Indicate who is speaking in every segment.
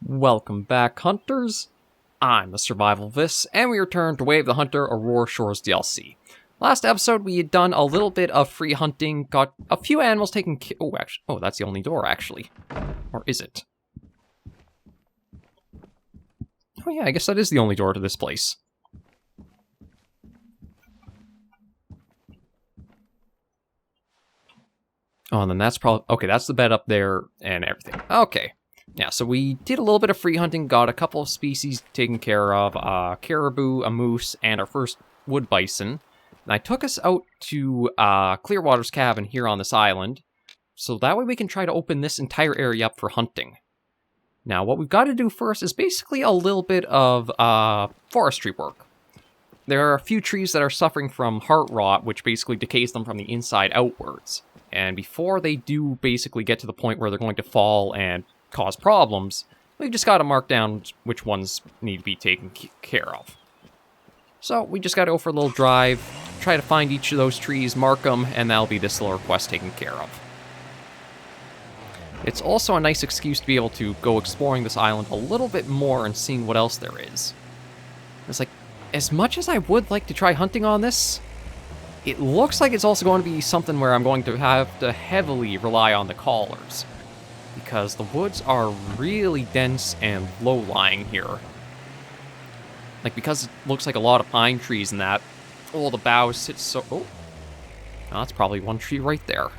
Speaker 1: Welcome back, hunters. I'm the SurvivalVis, and we return to Way of the Hunter Aurora Shores DLC. Last episode, we had done a little bit of free hunting, got a few animals taken care. Oh, that's the only door, actually. Or is it? Oh yeah, I guess that is the only door to this place. Oh, and then that's probably... Okay, that's the bed up there and everything. Okay. Yeah, so we did a little bit of free hunting, got a couple of species taken care of, a caribou, a moose, and our first wood bison. And I took us out to Clearwater's cabin here on this island, so that way we can try to open this entire area up for hunting. Now, what we've got to do first is basically a little bit of forestry work. There are a few trees that are suffering from heart rot, which basically decays them from the inside outwards. And before they do basically get to the point where they're going to fall and cause problems, we've just got to mark down which ones need to be taken care of. So we just got to go for a little drive, try to find each of those trees, mark them, and that'll be this little quest taken care of. It's also a nice excuse to be able to go exploring this island a little bit more and seeing what else there is. It's like, as much as I would like to try hunting on this, it looks like it's also going to be something where I'm going to have to heavily rely on the callers, because the woods are really dense and low-lying here. Like, because it looks like a lot of pine trees and that, all the boughs sit so... Oh, that's probably one tree right there.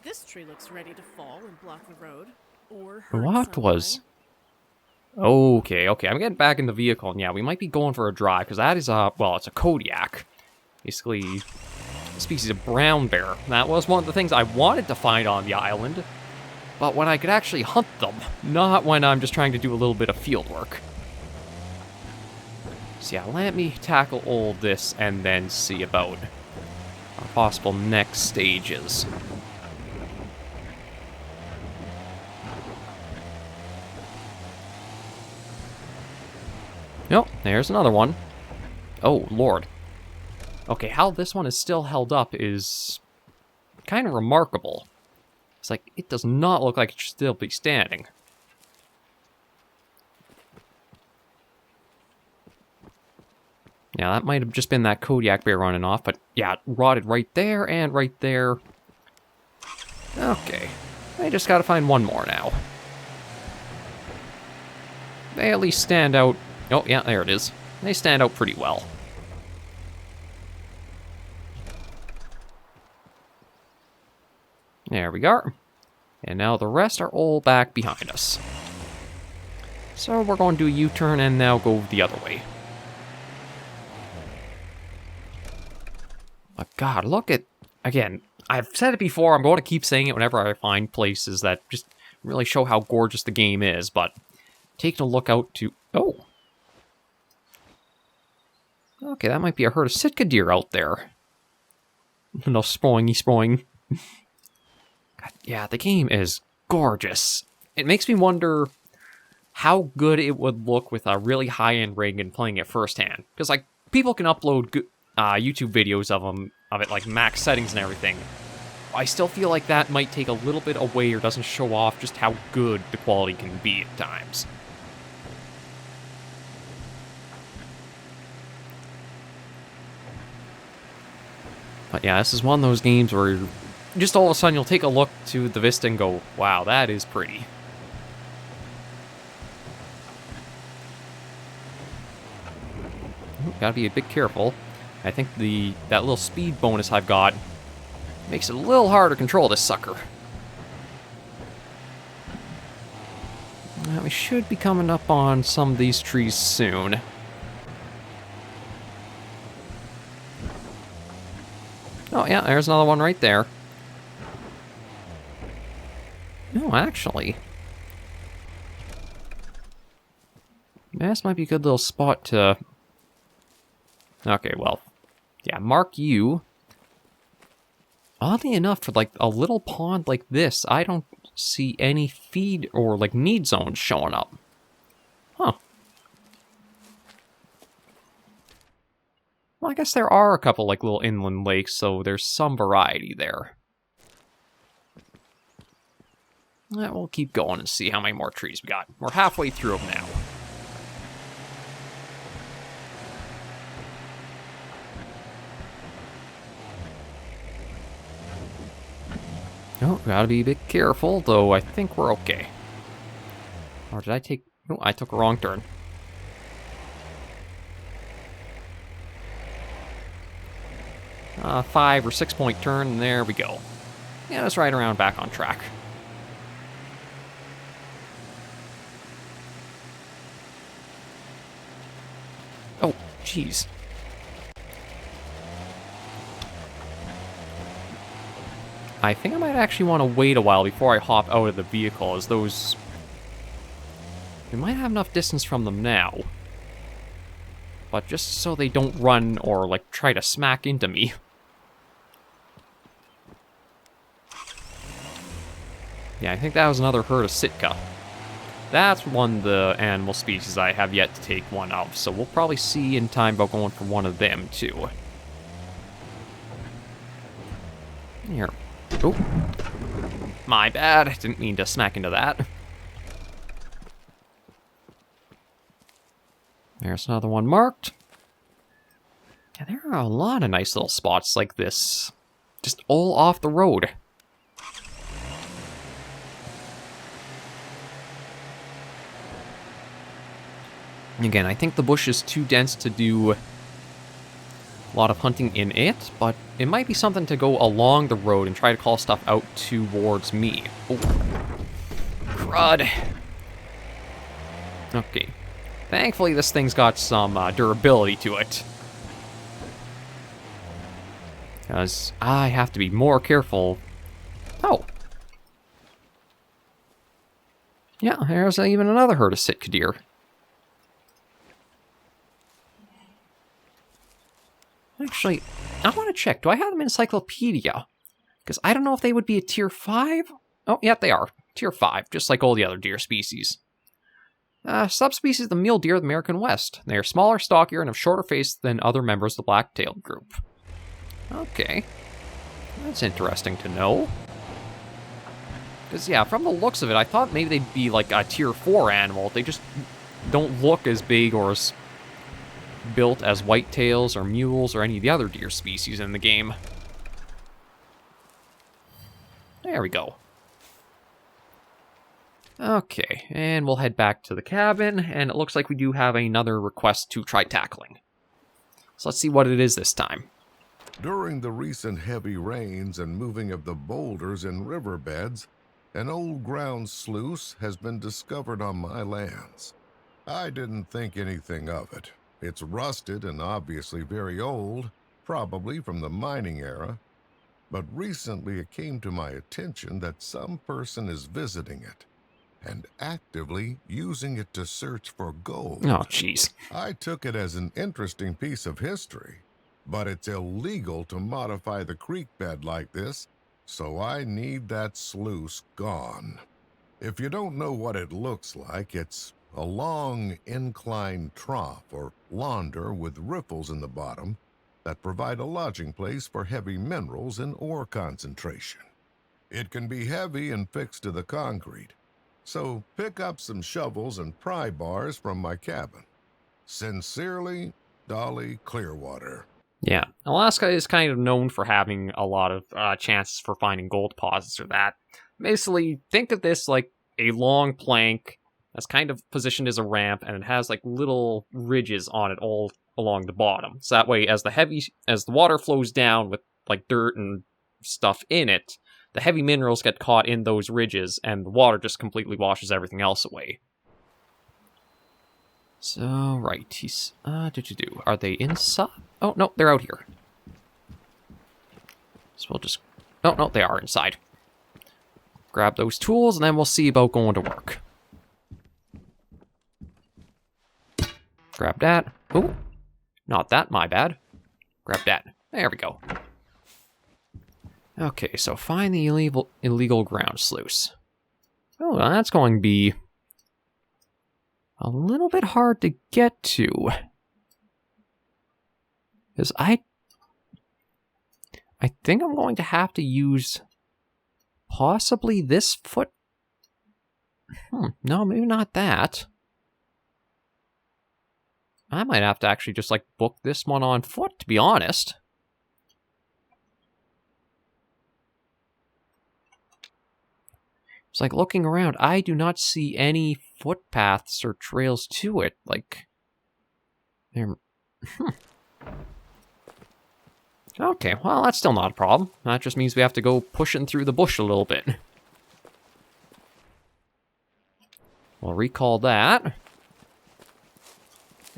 Speaker 2: This tree looks ready to fall and block the road, or
Speaker 1: What was... Okay, I'm getting back in the vehicle, and yeah, we might be going for a drive, because that is well, it's a Kodiak. Basically, a species of brown bear. That was one of the things I wanted to find on the island, but when I could actually hunt them, not when I'm just trying to do a little bit of field work. So yeah, let me tackle all this, and then see about our possible next stages. Nope, there's another one. Oh, Lord. Okay, how this one is still held up is kind of remarkable. It's like, it does not look like it should still be standing. Yeah, that might have just been that Kodiak bear running off, but yeah, it rotted right there and right there. Okay, I just gotta find one more now. They at least stand out. Oh, yeah, there it is. They stand out pretty well. There we go. And now the rest are all back behind us. So we're going to do a U-turn and now go the other way. But God, look at... Again, I've said it before, I'm going to keep saying it whenever I find places that just really show how gorgeous the game is, but taking a look out to... Oh! Okay, that might be a herd of Sitka deer out there. No spoingy. God, yeah, the game is gorgeous. It makes me wonder how good it would look with a really high-end rig and playing it firsthand. Because, like, people can upload YouTube videos of it, like, max settings and everything. I still feel like that might take a little bit away or doesn't show off just how good the quality can be at times. But yeah, this is one of those games where just all of a sudden you'll take a look to the vista and go, wow, that is pretty. Gotta be a bit careful. I think that little speed bonus I've got makes it a little harder to control this sucker. Now, we should be coming up on some of these trees soon. Oh, yeah, there's another one right there. No, actually. This might be a good little spot to... Okay, well, yeah, mark you. Oddly enough, for, like, a little pond like this, I don't see any feed or, like, need zones showing up. Huh. Well, I guess there are a couple, like, little inland lakes, so there's some variety there. We'll keep going and see how many more trees we got. We're halfway through them now. Oh, gotta be a bit careful, though I think we're okay. Or did I take... Oh, I took a wrong turn. A 5 or 6 point turn, and there we go. Yeah, that's right around back on track. Oh, jeez. I think I might actually want to wait a while before I hop out of the vehicle, as those... We might have enough distance from them now. But just so they don't run or, like, try to smack into me. Yeah, I think that was another herd of Sitka. That's one of the animal species I have yet to take one of, so we'll probably see in time about going for one of them, too. Here. Oh. My bad. Didn't mean to smack into that. There's another one marked. Yeah, there are a lot of nice little spots like this. Just all off the road. Again, I think the bush is too dense to do a lot of hunting in it, but it might be something to go along the road and try to call stuff out towards me. Oh. Crud. Okay. Thankfully, this thing's got some durability to it. Because I have to be more careful. Oh. Yeah, there's even another herd of Sitka deer. Actually, I want to check. Do I have them in Encyclopedia? Because I don't know if they would be a tier 5. Oh, yeah, they are. Tier 5, just like all the other deer species. Subspecies of the mule deer of the American West. They are smaller, stockier, and have shorter face than other members of the black-tailed group. Okay. That's interesting to know. Because, yeah, from the looks of it, I thought maybe they'd be like a tier 4 animal. They just don't look as big or as built as whitetails or mules or any of the other deer species in the game. There we go. Okay, and we'll head back to the cabin, and it looks like we do have another request to try tackling. So let's see what it is this time.
Speaker 3: During the recent heavy rains and moving of the boulders in riverbeds, an old ground sluice has been discovered on my lands. I didn't think anything of it. It's rusted and obviously very old, probably from the mining era. But recently it came to my attention that some person is visiting it and actively using it to search for gold.
Speaker 1: Oh, jeez.
Speaker 3: I took it as an interesting piece of history, but it's illegal to modify the creek bed like this, so I need that sluice gone. If you don't know what it looks like, it's a long inclined trough or launder with riffles in the bottom that provide a lodging place for heavy minerals and ore concentration. It can be heavy and fixed to the concrete, so pick up some shovels and pry bars from my cabin. Sincerely, Dolly Clearwater.
Speaker 1: Yeah, Alaska is kind of known for having a lot of chances for finding gold deposits or that. Basically, think of this like a long plank that's kind of positioned as a ramp, and it has like little ridges on it all along the bottom. So that way, as the water flows down with like dirt and stuff in it, the heavy minerals get caught in those ridges, and the water just completely washes everything else away. So, right, he's, are they inside? Oh, no, they're out here. So we'll just, no, they are inside. Grab those tools, and then we'll see about going to work. Grab that. Oh, not that, my bad. Grab that. There we go. Okay, so find the illegal ground sluice. Oh, well, that's going to be a little bit hard to get to. Because I think I'm going to have to use possibly this No, maybe not that. I might have to actually just, like, book this one on foot, to be honest. It's like, looking around, I do not see any footpaths or trails to it. Like, they're... Okay, well, that's still not a problem. That just means we have to go pushing through the bush a little bit. We'll recall that.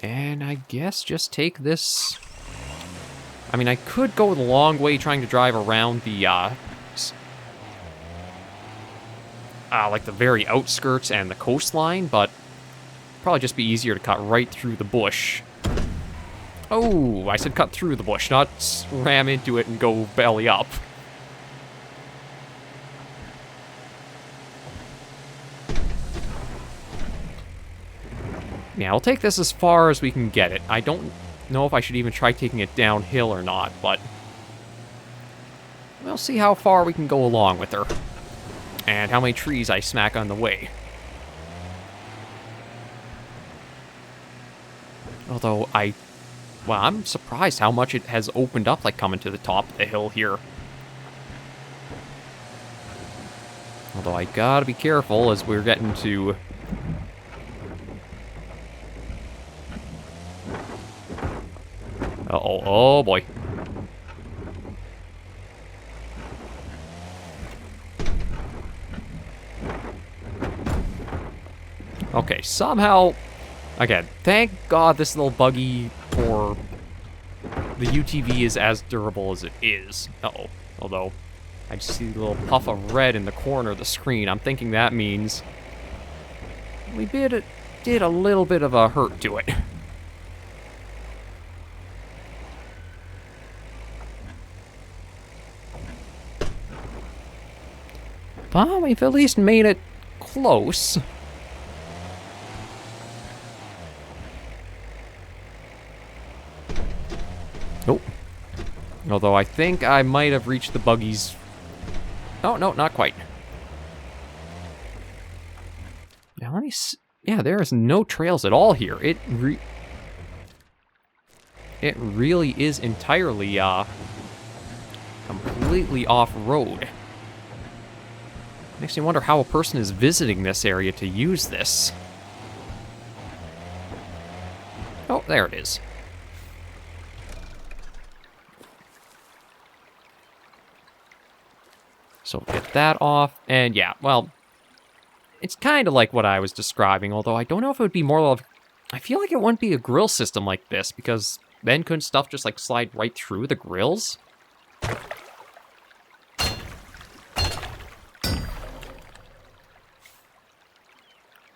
Speaker 1: And I guess just take this... I mean, I could go the long way trying to drive around the, like the very outskirts and the coastline, but probably just be easier to cut right through the bush. Oh, I said cut through the bush, not ram into it and go belly up. Yeah, I'll take this as far as we can get it. I don't know if I should even try taking it downhill or not, but we'll see how far we can go along with her. And how many trees I smack on the way. Although well, I'm surprised how much it has opened up, like, coming to the top of the hill here. Although I gotta be careful as we're getting to... Uh-oh, oh boy. Okay, somehow... Again, thank God this little buggy for the UTV is as durable as it is. Uh-oh. Although, I just see a little puff of red in the corner of the screen. I'm thinking that means we did a little bit of a hurt to it. But we've at least made it close. Oh. Although I think I might have reached the buggies. Oh, no, not quite. Now let me see. Yeah, there is no trails at all here. It really is entirely, completely off-road. Makes me wonder how a person is visiting this area to use this. Oh, there it is. So get that off, and yeah, well, it's kind of like what I was describing, although I don't know if it would be more of... I feel like it wouldn't be a grill system like this, because then couldn't stuff just, like, slide right through the grills?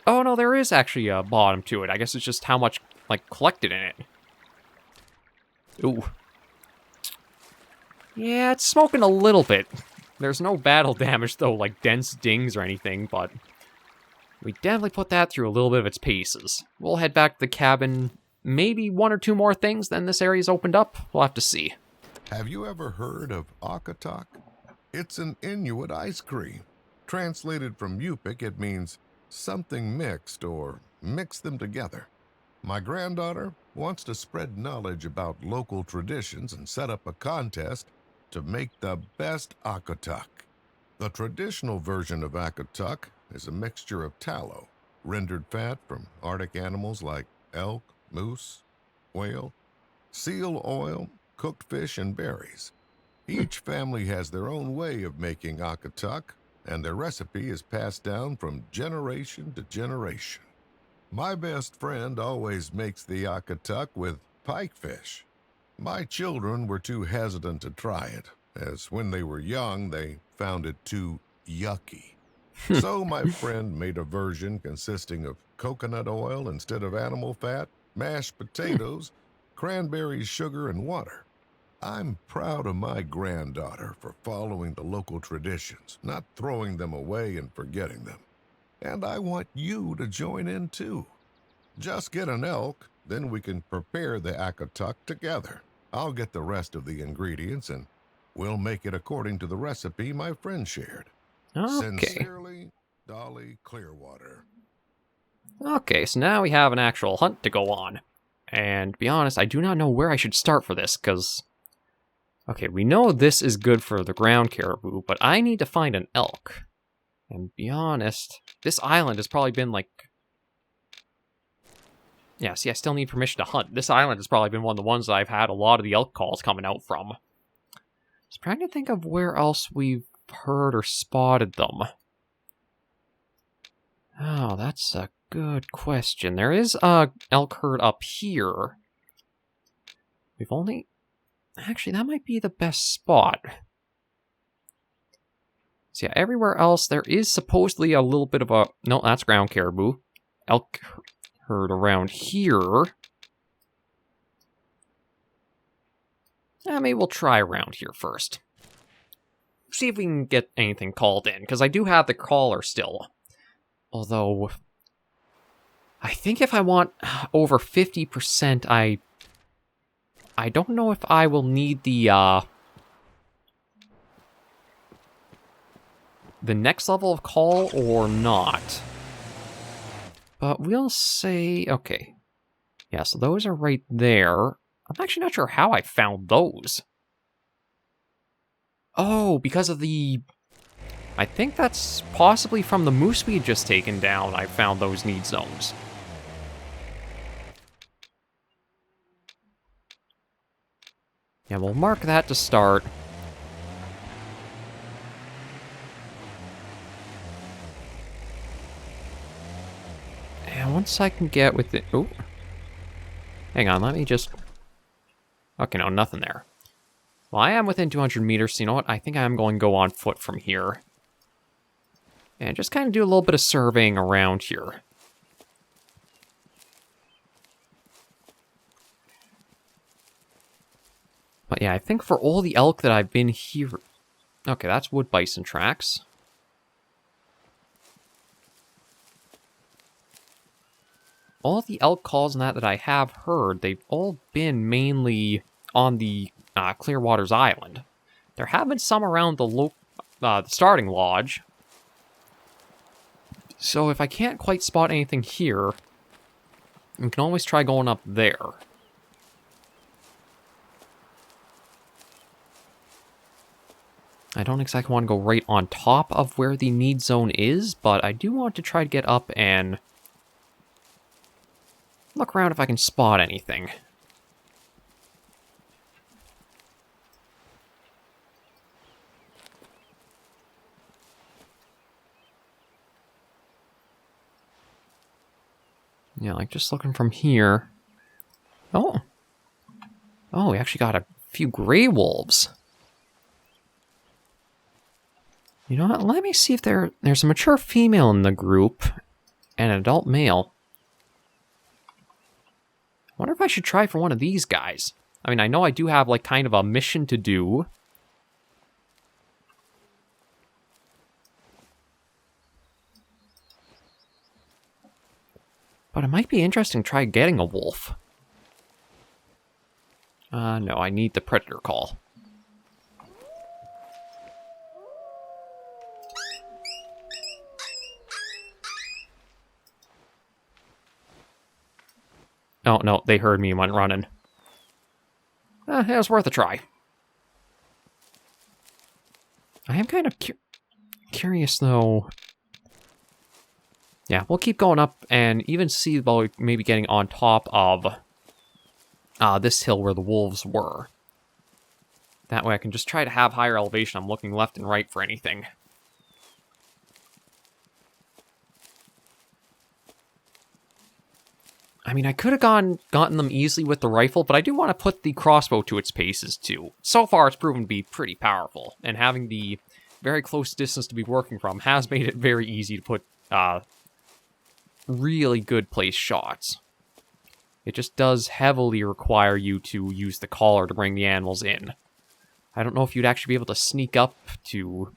Speaker 1: Oh, no, there is actually a bottom to it. I guess it's just how much, like, collected in it. Ooh. Yeah, it's smoking a little bit. There's no battle damage, though, like dense dings or anything, but we definitely put that through a little bit of its paces. We'll head back to the cabin. Maybe one or two more things, then this area's opened up. We'll have to see.
Speaker 3: Have you ever heard of Akatak? It's an Inuit ice cream. Translated from Yupik, it means something mixed or mix them together. My granddaughter wants to spread knowledge about local traditions and set up a contest to make the best Akatak. The traditional version of Akatak is a mixture of tallow, rendered fat from Arctic animals like elk, moose, whale, seal oil, cooked fish, and berries. Each family has their own way of making Akatak, and their recipe is passed down from generation to generation. My best friend always makes the Akatuk with pikefish. My children were too hesitant to try it, as when they were young, they found it too yucky. So my friend made a version consisting of coconut oil instead of animal fat, mashed potatoes, cranberries, sugar, and water. I'm proud of my granddaughter for following the local traditions, not throwing them away and forgetting them. And I want you to join in too. Just get an elk, then we can prepare the Akatuk together. I'll get the rest of the ingredients and we'll make it according to the recipe my friend shared.
Speaker 1: Okay.
Speaker 3: Sincerely, Dolly Clearwater.
Speaker 1: Okay, so now we have an actual hunt to go on. And to be honest, I do not know where I should start for this, because... Okay, we know this is good for the ground caribou, but I need to find an elk. And to be honest, this island has probably been like... Yeah, see, I still need permission to hunt. This island has probably been one of the ones that I've had a lot of the elk calls coming out from. I was trying to think of where else we've heard or spotted them. Oh, that's a good question. There is a elk herd up here. We've only... Actually, that might be the best spot. So yeah, everywhere else there is supposedly a little bit of a... No, that's ground caribou. Elk herd around here. Maybe we'll try around here first. See if we can get anything called in, because I do have the caller still. Although, I think if I want over 50%, I don't know if I will need the next level of call or not. But we'll say, okay. Yeah, so those are right there. I'm actually not sure how I found those. Oh, because of the... I think that's possibly from the moose we had just taken down, I found those need zones. Yeah, we'll mark that to start. And once I can get with it... Oh. Hang on, let me just... Okay, no, nothing there. Well, I am within 200 meters, so you know what? I think I am going to go on foot from here. And just kind of do a little bit of surveying around here. But yeah, I think for all the elk that I've been here... Okay, that's wood bison tracks. All the elk calls and that I have heard, they've all been mainly on the Clearwater's Island. There have been some around the starting lodge. So if I can't quite spot anything here, we can always try going up there. I don't exactly want to go right on top of where the need zone is, but I do want to try to get up and look around if I can spot anything. Yeah, like just looking from here. Oh. Oh, we actually got a few gray wolves. You know what? Let me see if there's a mature female in the group and an adult male. I wonder if I should try for one of these guys. I mean, I know I do have like kind of a mission to do. But it might be interesting to try getting a wolf. No, I need the predator call. Oh, no, they heard me and went running. It was worth a try. I am kind of curious, though. Yeah, we'll keep going up and even see about maybe getting on top of this hill where the wolves were. That way I can just try to have higher elevation. I'm looking left and right for anything. I mean, I could have gotten them easily with the rifle, but I do want to put the crossbow to its paces, too. So far, it's proven to be pretty powerful, and having the very close distance to be working from has made it very easy to put really good place shots. It just does heavily require you to use the collar to bring the animals in. I don't know if you'd actually be able to sneak up to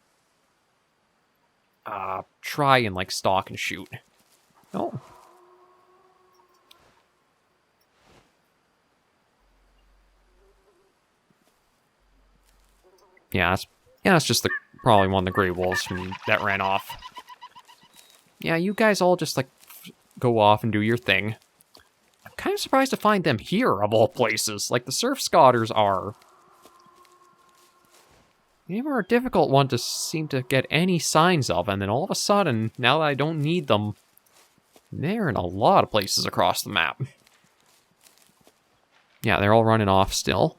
Speaker 1: try and, like, stalk and shoot. Oh. Yeah, that's just probably one of the gray wolves that ran off. Yeah, you guys all just, like, go off and do your thing. I'm kind of surprised to find them here, of all places. Like, the surf scotters are... They were a difficult one to seem to get any signs of, and then all of a sudden, now that I don't need them, they're in a lot of places across the map. Yeah, they're all running off still.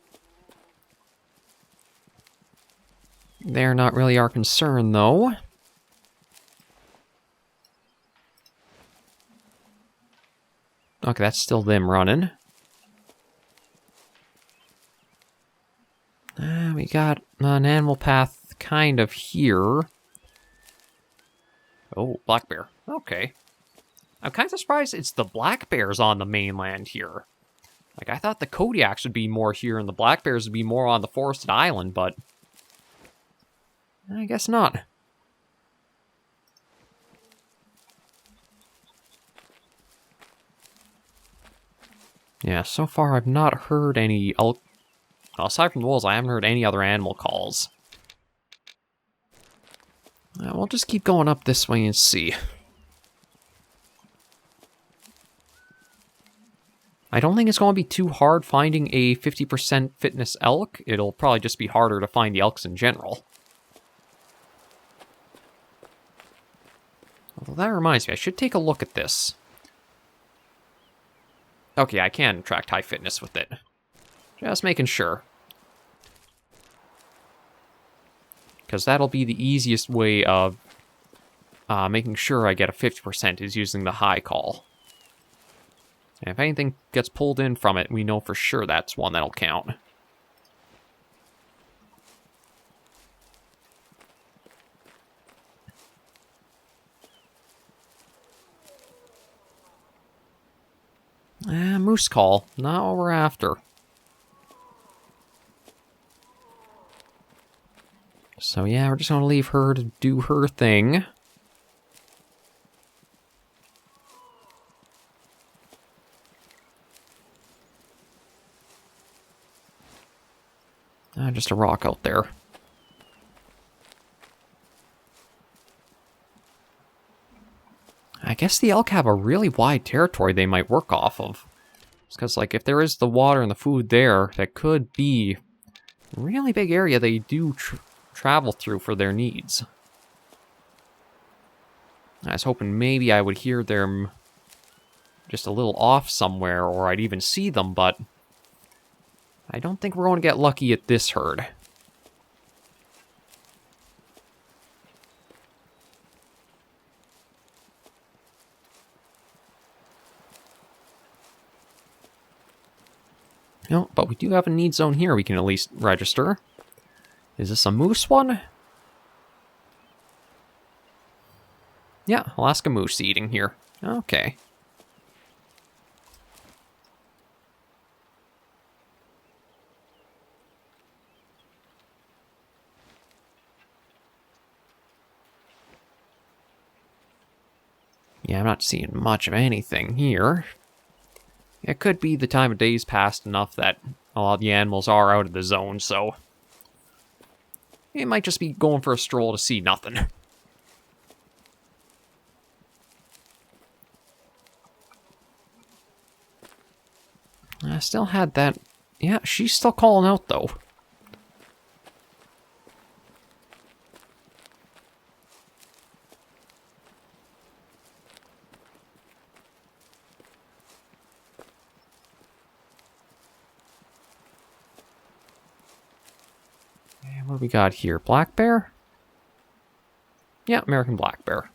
Speaker 1: They're not really our concern, though. Okay, that's still them running. We got an animal path kind of here. Oh, black bear. Okay. I'm kind of surprised it's the black bears on the mainland here. Like, I thought the Kodiaks would be more here and the black bears would be more on the forested island, but... I guess not. Yeah, so far I've not heard any... Aside from the wolves, I haven't heard any other animal calls. We'll just keep going up this way and see. I don't think it's going to be too hard finding a 50% fitness elk. It'll probably just be harder to find the elks in general. Although that reminds me, I should take a look at this. Okay, I can attract high fitness with it. Just making sure. Because that'll be the easiest way of making sure I get a 50% is using the high call. And if anything gets pulled in from it, we know for sure that's one that'll count. Moose call, not what we're after. So yeah, we're just gonna leave her to do her thing. Just a rock out there. I guess the elk have a really wide territory they might work off of. Because, like, if there is the water and the food there, that could be a really big area they do travel through for their needs. I was hoping maybe I would hear them just a little off somewhere, or I'd even see them, but I don't think we're going to get lucky at this herd. No, but we do have a need zone here we can at least register. Is this a moose one? Yeah, Alaska moose eating here. Okay. Yeah, I'm not seeing much of anything here. It could be the time of day's passed enough that a lot of the animals are out of the zone, so it might just be going for a stroll to see nothing. I still had that. Yeah, she's still calling out, though. And what do we got here? Black bear? Yeah, American black bear.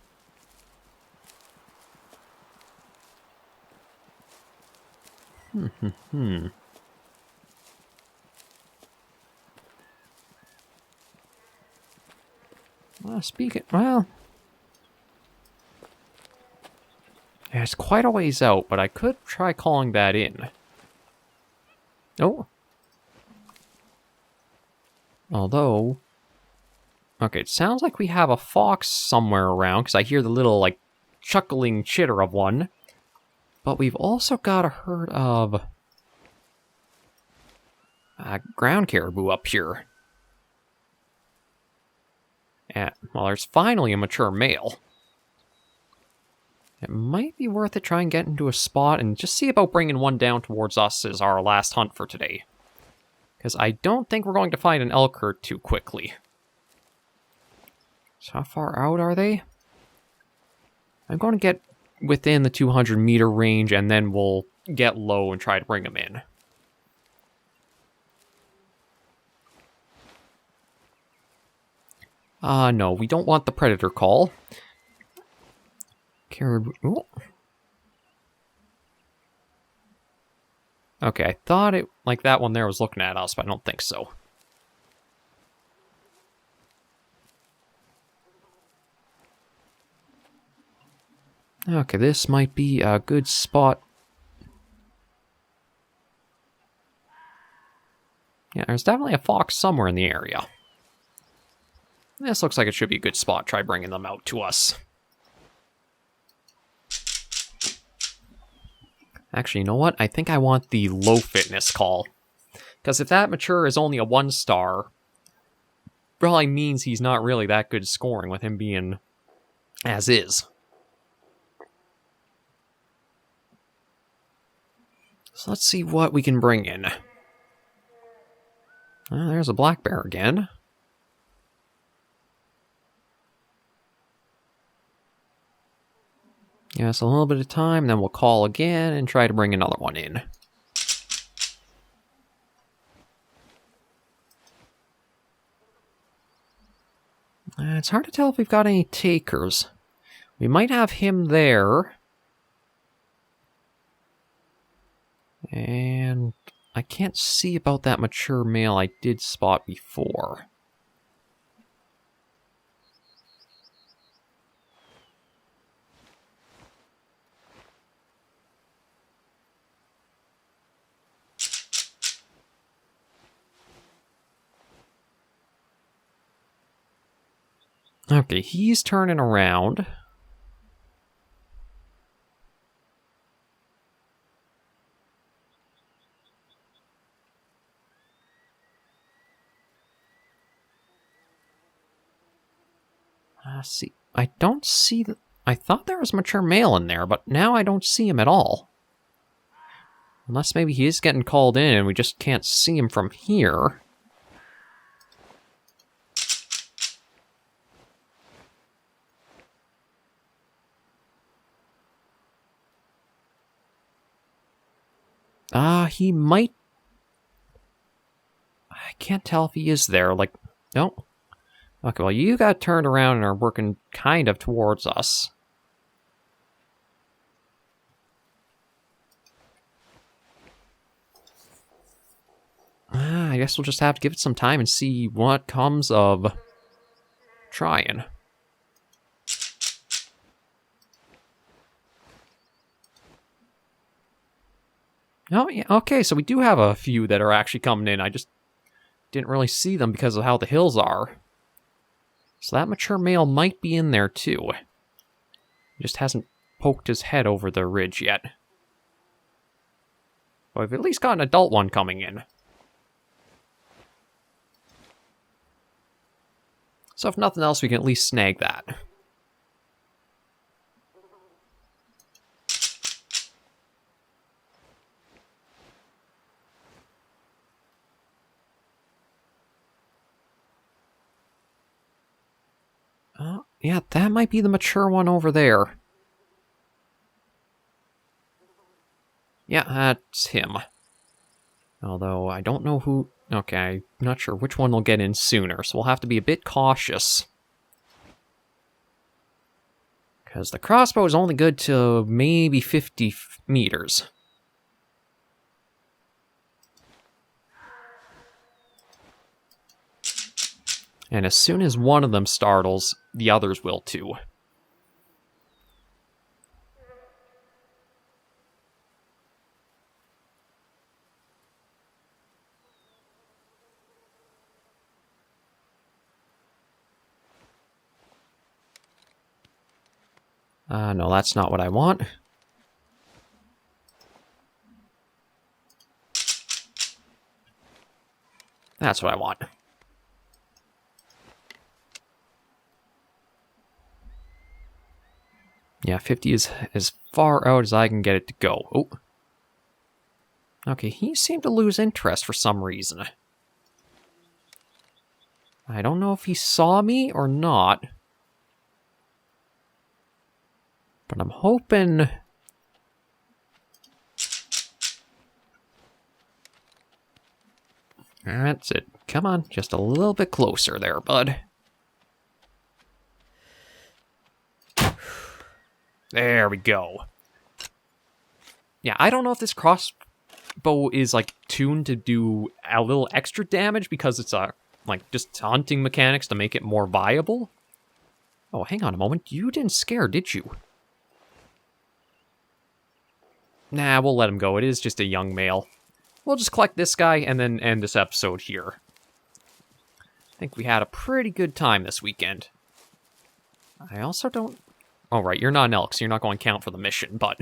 Speaker 1: Well, yeah, it's quite a ways out, but I could try calling that in. Oh. Although, okay, it sounds like we have a fox somewhere around, because I hear the little, like, chuckling chitter of one. But we've also got a herd of ground caribou up here. And, well, there's finally a mature male. It might be worth it trying to get into a spot and just see about bringing one down towards us as our last hunt for today. Because I don't think we're going to find an elk herd too quickly. So how far out are they? I'm going to get within the 200 meter range and then we'll get low and try to bring them in. No, we don't want the predator call. Caribou. Ooh. Okay, I thought it like that one there was looking at us, but I don't think so. Okay, this might be a good spot. Yeah, there's definitely a fox somewhere in the area. This looks like it should be a good spot. Try bringing them out to us. Actually, you know what? I think I want the low fitness call. Because if that mature is only a 1-star, probably means he's not really that good scoring with him being as is. So let's see what we can bring in. There's a black bear again. Give us a little bit of time, then we'll call again and try to bring another one in. It's hard to tell if we've got any takers. We might have him there. And I can't see about that mature male I did spot before. Okay, he's turning around. See, I don't see the... I thought there was a mature male in there, but now I don't see him at all. Unless maybe he is getting called in and we just can't see him from here. He might... I can't tell if he is there, like... No. Okay, well, you got turned around and are working kind of towards us. I guess we'll just have to give it some time and see what comes of trying. Oh, yeah, okay, so we do have a few that are actually coming in. I just didn't really see them because of how the hills are. So that mature male might be in there too. He just hasn't poked his head over the ridge yet. But we've at least got an adult one coming in. So if nothing else, we can at least snag that. Yeah, that might be the mature one over there. Yeah, that's him. Although, I don't know who... Okay, I'm not sure which one will get in sooner, so we'll have to be a bit cautious. Because the crossbow is only good to maybe 50 meters. And as soon as one of them startles, the others will too. No, that's not what I want. That's what I want. Yeah, 50 is as far out as I can get it to go. Oh. Okay, he seemed to lose interest for some reason. I don't know if he saw me or not. But I'm hoping... That's it. Come on, just a little bit closer there, bud. There we go. Yeah, I don't know if this crossbow is, like, tuned to do a little extra damage because it's, like, just hunting mechanics to make it more viable. Oh, hang on a moment. You didn't scare, did you? Nah, we'll let him go. It is just a young male. We'll just collect this guy and then end this episode here. I think we had a pretty good time this weekend. I also don't... Oh, right, you're not an elk, so you're not going to count for the mission, but...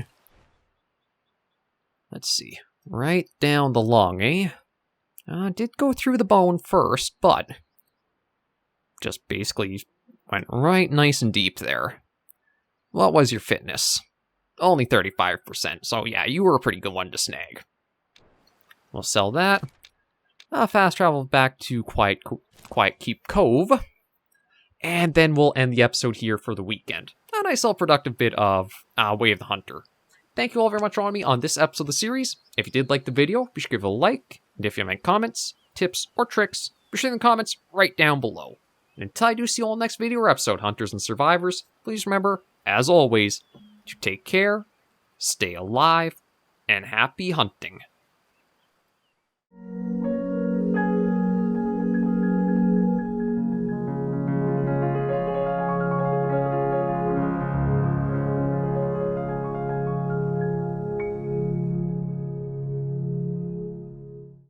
Speaker 1: Let's see. Right down the lung, eh? Did go through the bone first, but... Just basically went right nice and deep there. What was your fitness? Only 35%, so yeah, you were a pretty good one to snag. We'll sell that. Fast travel back to Quiet Keep Cove. And then we'll end the episode here for the weekend. A nice little productive bit of Way of the Hunter. Thank you all very much for joining me on this episode of the series. If you did like the video, be sure to give it a like. And if you have any comments, tips, or tricks, be sure in the comments right down below. And until I do see you all next video or episode, Hunters and Survivors, please remember, as always, to take care, stay alive, and happy hunting.